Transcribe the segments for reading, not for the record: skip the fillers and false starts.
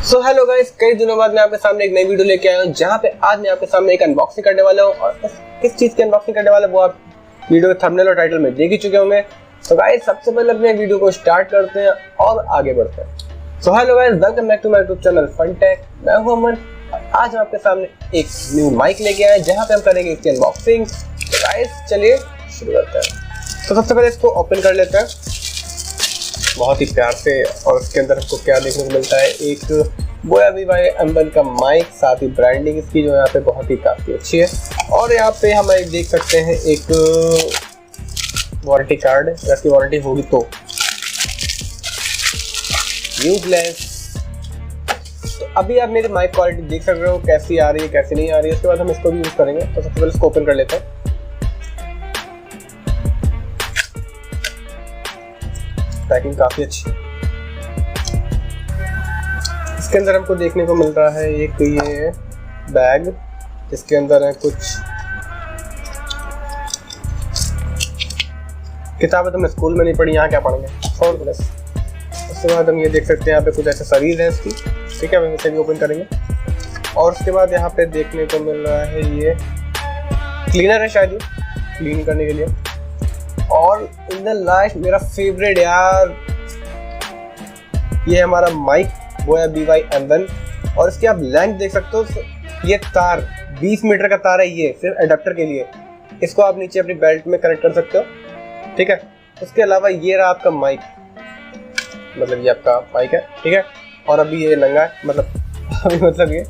सो hello guys, कई दिनों बाद मैं आपके सामने एक नई वीडियो लेके आया हूँ जहाँ पे आज मैं आपके सामने एक अनबॉक्सिंग करने वाला हूँ। और किस चीज़ की अनबॉक्सिंग करने वाला वो आप वीडियो के थंबनेल और टाइटल में देख ही चुके होंगे। तो गाइस सबसे पहले अपने वीडियो को स्टार्ट करते हैं और आगे बढ़ते हैं। So hello guys, welcome back to my YouTube channel Funtech. मैं हूँ अमन। आज हम आपके सामने एक न्यू माइक लेके आए जहाँ पे हम करेंगे इसकी अनबॉक्सिंग। तो गाइस चलिए शुरू करते हैं। तो सबसे पहले इसको ओपन कर लेते हैं बहुत ही प्यार से। और इसके अंदर आपको क्या देखने को मिलता है, एक बोया BY M1 का माइक, साथ ही ब्रांडिंग इसकी जो यहाँ पे बहुत ही काफ़ी अच्छी है। और यहाँ पे हम देख सकते हैं एक वारंटी कार्ड, इसकी वारंटी होगी तो यूजलेस। तो अभी आप मेरी माइक क्वालिटी देख सक रहे हो कैसी आ रही है कैसी नहीं आ रही है। उसके बाद हम इसको भी यूज़ करेंगे। तो सबसे पहले इसको ओपन कर लेते हैं। पैकिंग काफ़ी अच्छी है। इसके अंदर हमको देखने को मिल रहा है एक ये बैग जिसके अंदर है कुछ किताबें। तो मैं स्कूल में नहीं पढ़ी, यहाँ क्या पढ़ेंगे, छोड़ दो बस। उसके बाद हम ये देख सकते हैं यहाँ पे कुछ शरीर है इसकी, ठीक है, हम इसे भी ओपन करेंगे। और उसके बाद यहाँ पे देखने को मिल रहा है ये क्लीनर है, शायद ये क्लीन करने के लिए। और इन द लास्ट मेरा फेवरेट यार, ये हमारा माइक बोया BY M1। और इसकी आप लेंथ देख सकते हो, ये तार 20 मीटर का तार है, ये सिर्फ एडाप्टर के लिए। इसको आप नीचे अपनी बेल्ट में कनेक्ट कर सकते हो, ठीक है। उसके अलावा ये रहा आपका माइक, मतलब ये आपका माइक है, ठीक है। और अभी ये नंगा है, मतलब ये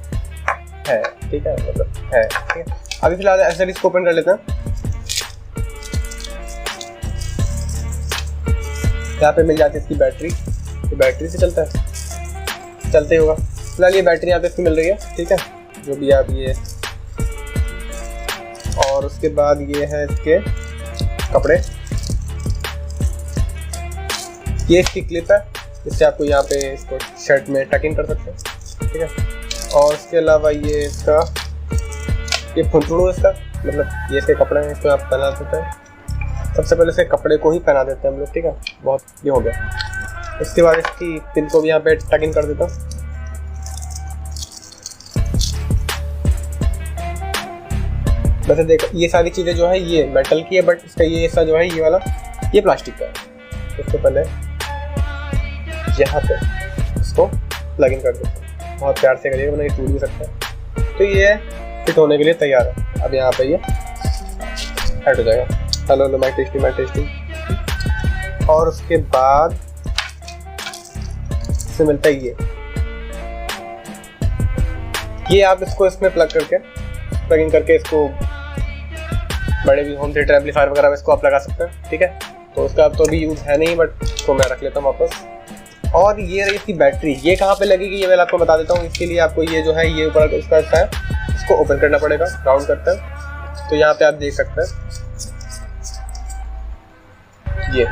है, ठीक है, मतलब है, ठीक है। अभी फिलहाल एक्सेसरीज को ओपन कर लेते हैं। यहाँ पे मिल जाती है इसकी बैटरी, तो बैटरी से चलता है, चलते ही होगा। फिलहाल ये बैटरी यहाँ पे इसकी मिल रही है, ठीक है, जो भी आप ये। और उसके बाद ये है इसके कपड़े, ये इसकी क्लिप है, इससे आपको यहाँ पे इसको शर्ट में टक इन कर सकते हैं, ठीक है। और उसके अलावा ये इसका ये फुंचड़ू इसका, मतलब ये इसके कपड़े हैं, इसको आप पहना सकते हैं। सबसे पहले इसके कपड़े को ही पहना देते हैं हम लोग, ठीक है, बहुत ये हो गया। उसके बाद इसकी पिन को भी यहाँ पे टक इन कर देता हूँ। वैसे देखो ये सारी चीज़ें जो है ये मेटल की है, बट इसका ये हिस्सा जो है ये वाला ये प्लास्टिक का है। उससे पहले यहाँ पे इसको प्लग इन कर देता हूँ, बहुत प्यार से करिएगा वरना ये टूट भी सकता है। तो ये फिट होने के लिए तैयार है। अब यहाँ पे ये हट हो जाएगा। Hello mike testing. और उसके बाद से मिलता है ये आप इसको इसमें प्लग इन करके इसको बड़े भी होम थिएटर एम्पलीफायर वगैरह में इसको आप लगा सकते हैं, ठीक है। तो उसका अब तो अभी यूज़ है नहीं, बट इसको मैं रख लेता हूँ वापस। और ये रही इसकी बैटरी, ये कहाँ पे लगेगी ये मैं आपको बता देता हूँ। इसके लिए आपको ये जो है ये ऊपर इसका है, इसको ओपन करना पड़ेगा, राउंड करते हैं। तो यहाँ पे आप देख सकते हैं ये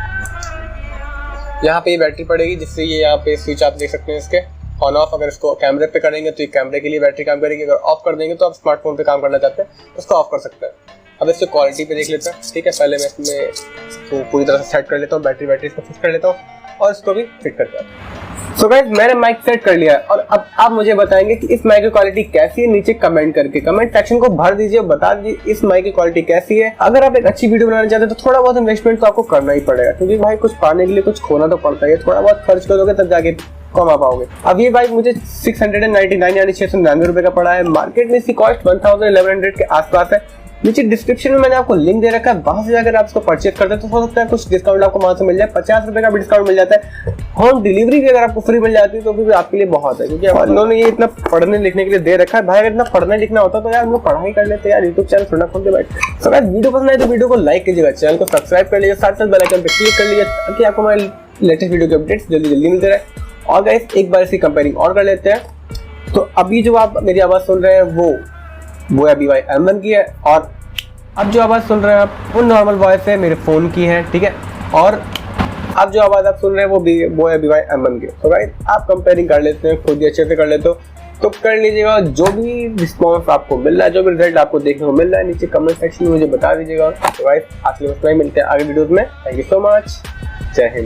यहाँ पे ये बैटरी पड़ेगी, जिससे ये यहाँ पे स्विच आप देख सकते हैं इसके ऑन ऑफ। अगर इसको कैमरे पे करेंगे तो ये कैमरे के लिए बैटरी काम करेगी। अगर ऑफ कर देंगे तो आप स्मार्टफोन पे काम करना चाहते हैं तो उसको ऑफ कर सकते हैं। अब इससे क्वालिटी पे देख लेते हैं, ठीक है। पहले मैं इसमें इसको पूरी तरह से सेट कर लेता हूँ, बैटरी इसको फिक्स कर लेता हूँ और इसको भी फिट कर देता हूँ। सो गाइस मैंने माइक सेट कर लिया है और अब आप मुझे बताएंगे कि इस माइक की क्वालिटी कैसी है। नीचे कमेंट करके कमेंट सेक्शन को भर दीजिए, बता दीजिए इस माइक की क्वालिटी कैसी है। अगर आप एक अच्छी वीडियो बनाना चाहते हैं तो थोड़ा बहुत इन्वेस्टमेंट तो आपको करना ही पड़ेगा, क्योंकि भाई कुछ पाने के लिए कुछ खोना तो पड़ता है। थोड़ा बहुत खर्च करोगे तब जाके कमा पाओगे। अब ये बाइक मुझे 699 यानी 699 रुपए का पड़ा है। मार्केट में इसकी कॉस्ट 1100 के आसपास है। नीचे डिस्क्रिप्शन में मैंने आपको लिंक दे रखा है, वहां से अगर आप इसको परचेज करते हैं तो हो सकता है कुछ डिस्काउंट आपको वहां से मिल जाए। 50 रुपए का भी डिस्काउंट मिल जाता है। होम डिलीवरी भी अगर आपको फ्री मिल जाती है तो भी आपके लिए बहुत है, क्योंकि उन्होंने ये इतना पढ़ने लिखने के लिए दे रखा है। भाई अगर इतना पढ़ना लिखना होता तो यार हम लोग पढ़ाई कर लेते यार, यूट्यूब चैनल थोड़ा खोल के बैठ। तो अगर वीडियो पसंद आए तो वीडियो को लाइक कीजिएगा, चैनल को सब्सक्राइब कर लीजिए, साथ साथ बेल आइकन पे क्लिक कर लीजिए ताकि आपको हमारे लेटेस्ट वीडियो के अपडेट्स जल्दी मिलते रहे। और गाइस एक बार इसकी कंपेयरिंग और कर लेते हैं। तो अभी जो आप मेरी आवाज़ सुन रहे हैं वो बोया BY M1 की है, और अब जो आवाज़ सुन रहे हैं आप वो नॉर्मल वॉइस है, मेरे फ़ोन की है, ठीक है। और अब जो आवाज़ आप सुन रहे हैं वो बोया BY M1 की। तो गाइस आप कंपेयरिंग कर लेते हैं, खुद ही अच्छे से कर लेते हो तो कर लीजिएगा। जो भी रिस्पॉन्स आपको मिल रहा है, जो भी रिजल्ट आपको देखने को मिल रहा है, नीचे कमेंट सेक्शन में मुझे बता दीजिएगा। तो गाइस आज के लिए मिलते हैं आगे वीडियोज़ में। थैंक यू सो मच, जय हिंद।